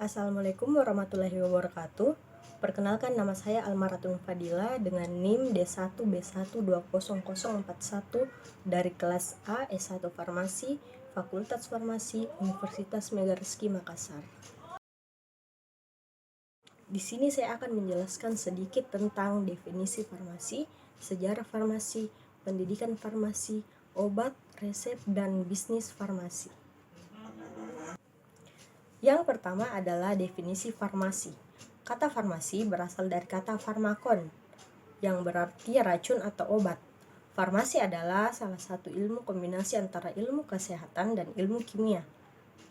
Assalamualaikum warahmatullahi wabarakatuh. Perkenalkan, nama saya Almaratun Fadila dengan NIM D1B1200041 dari kelas A S1 Farmasi, Fakultas Farmasi, Universitas Megarizky Makassar. Di sini saya akan menjelaskan sedikit tentang definisi farmasi, sejarah farmasi, pendidikan farmasi, obat, resep, dan bisnis farmasi. Yang pertama adalah definisi farmasi. Kata farmasi berasal dari kata farmakon, yang berarti racun atau obat. Farmasi adalah salah satu ilmu kombinasi antara ilmu kesehatan dan ilmu kimia,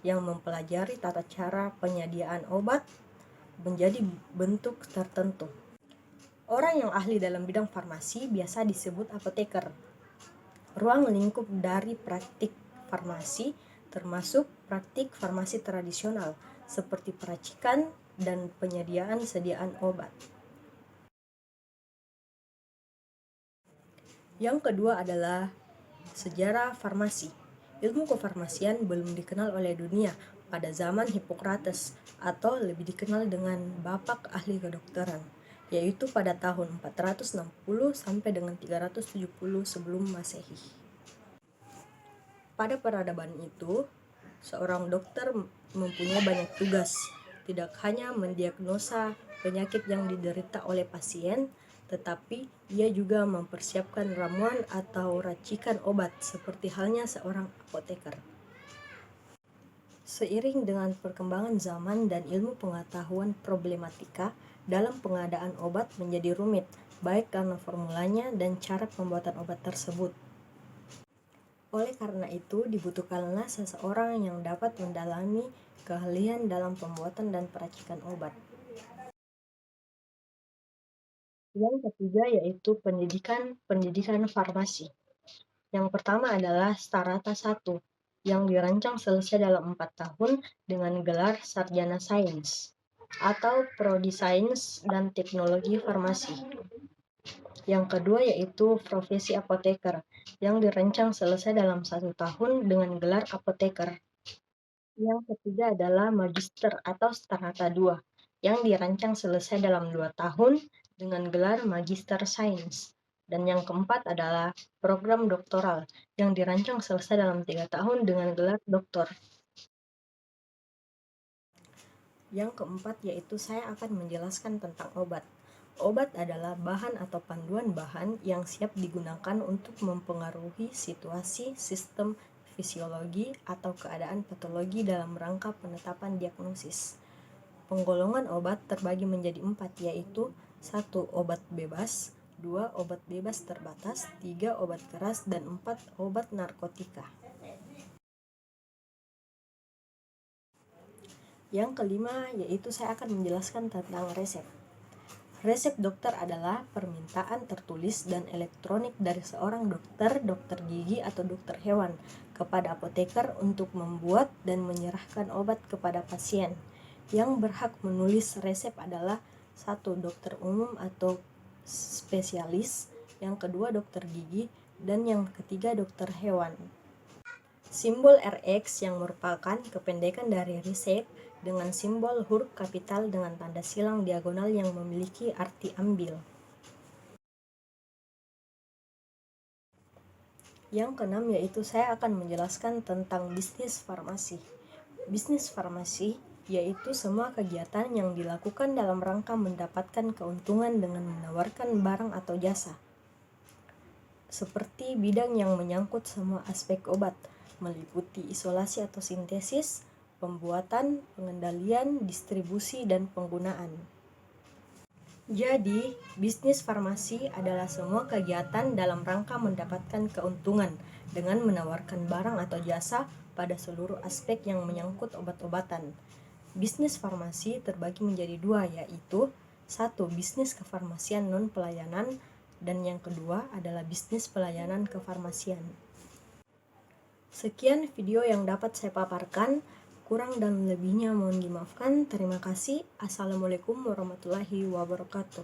yang mempelajari tata cara penyediaan obat menjadi bentuk tertentu. Orang yang ahli dalam bidang farmasi biasa disebut apoteker. Ruang lingkup dari praktik farmasi termasuk praktik farmasi tradisional seperti peracikan dan penyediaan sediaan obat. Yang kedua adalah sejarah farmasi. Ilmu kefarmasian belum dikenal oleh dunia pada zaman Hippocrates atau lebih dikenal dengan Bapak Ahli Kedokteran, yaitu pada tahun 460 sampai dengan 370 sebelum Masehi. Pada peradaban itu, seorang dokter mempunyai banyak tugas, tidak hanya mendiagnosa penyakit yang diderita oleh pasien, tetapi ia juga mempersiapkan ramuan atau racikan obat seperti halnya seorang apoteker. Seiring dengan perkembangan zaman dan ilmu pengetahuan problematika dalam pengadaan obat menjadi rumit, baik karena formulanya dan cara pembuatan obat tersebut. Oleh karena itu, dibutuhkanlah seseorang yang dapat mendalami keahlian dalam pembuatan dan peracikan obat. Yang ketiga yaitu pendidikan farmasi. Yang pertama adalah Starata 1, yang dirancang selesai dalam 4 tahun dengan gelar Sarjana Sains atau Prodi Sains dan Teknologi Farmasi. Yang kedua yaitu profesi apoteker, yang dirancang selesai dalam 1 tahun dengan gelar apoteker. Yang ketiga adalah magister atau Starata 2, yang dirancang selesai dalam 2 tahun dengan gelar Magister Sains. Dan yang keempat adalah program doktoral, yang dirancang selesai dalam 3 tahun dengan gelar doktor. Yang keempat yaitu saya akan menjelaskan tentang obat. Obat adalah bahan atau panduan bahan yang siap digunakan untuk mempengaruhi situasi, sistem, fisiologi, atau keadaan patologi dalam rangka penetapan diagnosis. Penggolongan obat terbagi menjadi 4, yaitu 1. Obat bebas, 2. Obat bebas terbatas, 3. Obat keras, dan 4. Obat narkotika. Yang kelima yaitu saya akan menjelaskan tentang resep. Resep dokter adalah permintaan tertulis dan elektronik dari seorang dokter, dokter gigi atau dokter hewan kepada apoteker untuk membuat dan menyerahkan obat kepada pasien. Yang berhak menulis resep adalah 1. Dokter umum atau spesialis, yang kedua dokter gigi, dan yang ketiga dokter hewan. Simbol RX yang merupakan kependekan dari resep dengan simbol huruf kapital dengan tanda silang diagonal yang memiliki arti ambil. Yang keenam yaitu saya akan menjelaskan tentang bisnis farmasi. Bisnis farmasi yaitu semua kegiatan yang dilakukan dalam rangka mendapatkan keuntungan dengan menawarkan barang atau jasa. Seperti bidang yang menyangkut semua aspek obat, meliputi isolasi atau sintesis, pembuatan, pengendalian, distribusi, dan penggunaan. Jadi, bisnis farmasi adalah semua kegiatan dalam rangka mendapatkan keuntungan dengan menawarkan barang atau jasa pada seluruh aspek yang menyangkut obat-obatan. Bisnis farmasi terbagi menjadi 2, yaitu 1. Bisnis kefarmasian non-pelayanan, dan yang kedua adalah bisnis pelayanan kefarmasian. Sekian video yang dapat saya paparkan. Kurang dan lebihnya mohon dimaafkan. Terima kasih. Assalamualaikum warahmatullahi wabarakatuh.